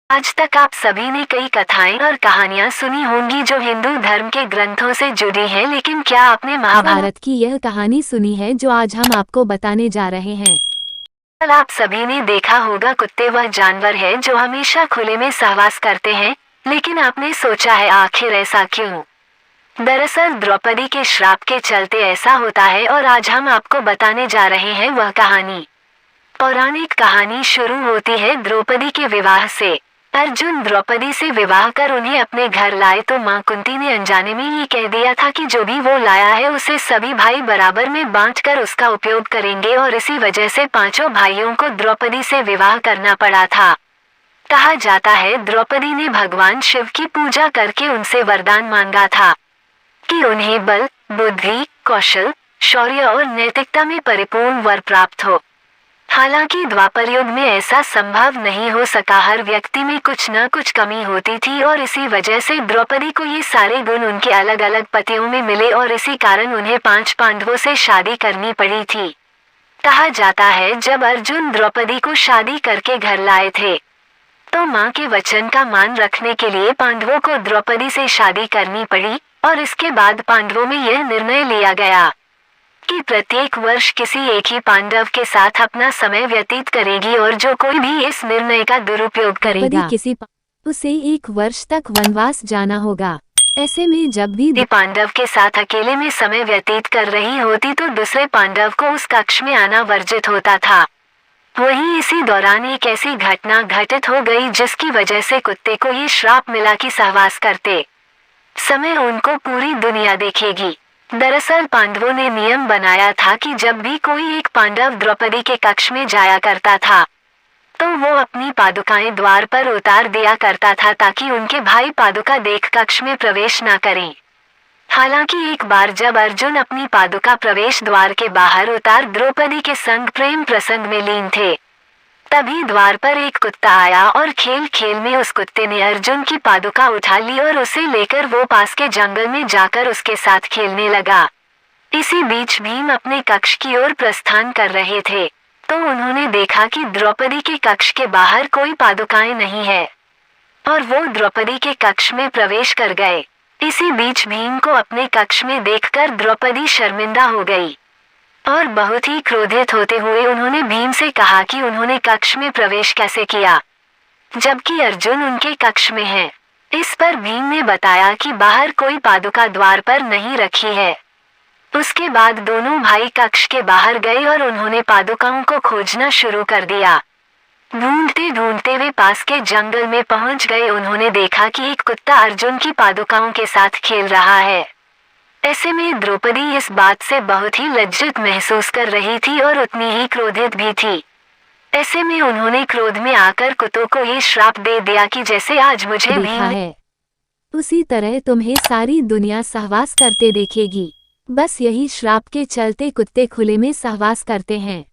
आज तक आप सभी ने कई कथाएं और कहानियां सुनी होंगी जो हिंदू धर्म के ग्रंथों से जुड़ी हैं, लेकिन क्या आपने महाभारत की यह कहानी सुनी है जो आज हम आपको बताने जा रहे हैं। आप सभी ने देखा होगा कुत्ते वह जानवर है जो हमेशा खुले में सहवास करते हैं, लेकिन आपने सोचा है आखिर ऐसा क्यों? दरअसल द्रौपदी के श्राप के चलते ऐसा होता है और आज हम आपको बताने जा रहे हैं वह कहानी। पौराणिक कहानी शुरू होती है द्रौपदी के विवाह से। अर्जुन द्रौपदी से विवाह कर उन्हें अपने घर लाए तो मां कुंती ने अनजाने में ये कह दिया था कि जो भी वो लाया है उसे सभी भाई बराबर में बांटकर उसका उपयोग करेंगे, और इसी वजह से पांचों भाइयों को द्रौपदी से विवाह करना पड़ा था। कहा जाता है द्रौपदी ने भगवान शिव की पूजा करके उनसे वरदान मांगा था कि उन्हें बल, बुद्धि, कौशल, शौर्य और नैतिकता में परिपूर्ण वर प्राप्त हो। हालांकि द्वापर युग में ऐसा संभव नहीं हो सका, हर व्यक्ति में कुछ न कुछ कमी होती थी और इसी वजह से द्रौपदी को ये सारे गुण उनके अलग अलग पतियों में मिले और इसी कारण उन्हें 5 पांडवों से शादी करनी पड़ी थी। कहा जाता है जब अर्जुन द्रौपदी को शादी करके घर लाए थे तो मां के वचन का मान रखने के लिए पांडवों को द्रौपदी से शादी करनी पड़ी, और इसके बाद पांडवों में यह निर्णय लिया गया कि प्रत्येक वर्ष किसी एक ही पांडव के साथ अपना समय व्यतीत करेगी और जो कोई भी इस निर्णय का दुरुपयोग करेगा किसी उसे 1 वर्ष तक वनवास जाना होगा। ऐसे में जब भी पांडव के साथ अकेले में समय व्यतीत कर रही होती तो दूसरे पांडव को उस कक्ष में आना वर्जित होता था। वहीं इसी दौरान एक ऐसी घटना घटित हो गई जिसकी वजह से कुत्ते को ये श्राप मिला कि सहवास करते समय उनको पूरी दुनिया देखेगी। दरअसल पांडवों ने नियम बनाया था कि जब भी कोई एक पांडव द्रौपदी के कक्ष में जाया करता था तो वो अपनी पादुकाएं द्वार पर उतार दिया करता था ताकि उनके भाई पादुका देख कक्ष में प्रवेश न करें। हालांकि एक बार जब अर्जुन अपनी पादुका प्रवेश द्वार के बाहर उतार द्रौपदी के संग प्रेम प्रसंग में लीन थे, तभी द्वार पर एक कुत्ता आया और खेल खेल में उस कुत्ते ने अर्जुन की पादुका उठा ली और उसे लेकर वो पास के जंगल में जाकर उसके साथ खेलने लगा। इसी बीच भीम अपने कक्ष की ओर प्रस्थान कर रहे थे तो उन्होंने देखा कि द्रौपदी के कक्ष के बाहर कोई पादुकाएं नहीं है और वो द्रौपदी के कक्ष में प्रवेश कर गए। इसी बीच भीम को अपने कक्ष में देखकर द्रौपदी शर्मिंदा हो गई और बहुत ही क्रोधित होते हुए उन्होंने भीम से कहा कि उन्होंने कक्ष में प्रवेश कैसे किया जबकि अर्जुन उनके कक्ष में है। इस पर भीम ने बताया कि बाहर कोई पादुका द्वार पर नहीं रखी है। उसके बाद दोनों भाई कक्ष के बाहर गए और उन्होंने पादुकाओं को खोजना शुरू कर दिया। ढूंढते ढूंढते वे पास के जंगल में पहुंच गए। उन्होंने देखा कि एक कुत्ता अर्जुन की पादुकाओं के साथ खेल रहा है। ऐसे में द्रौपदी इस बात से बहुत ही लज्जित महसूस कर रही थी और उतनी ही क्रोधित भी थी। ऐसे में उन्होंने क्रोध में आकर कुत्तों को ये श्राप दे दिया कि जैसे आज मुझे देखा है उसी तरह तुम्हें सारी दुनिया सहवास करते देखेगी। बस यही श्राप के चलते कुत्ते खुले में सहवास करते हैं।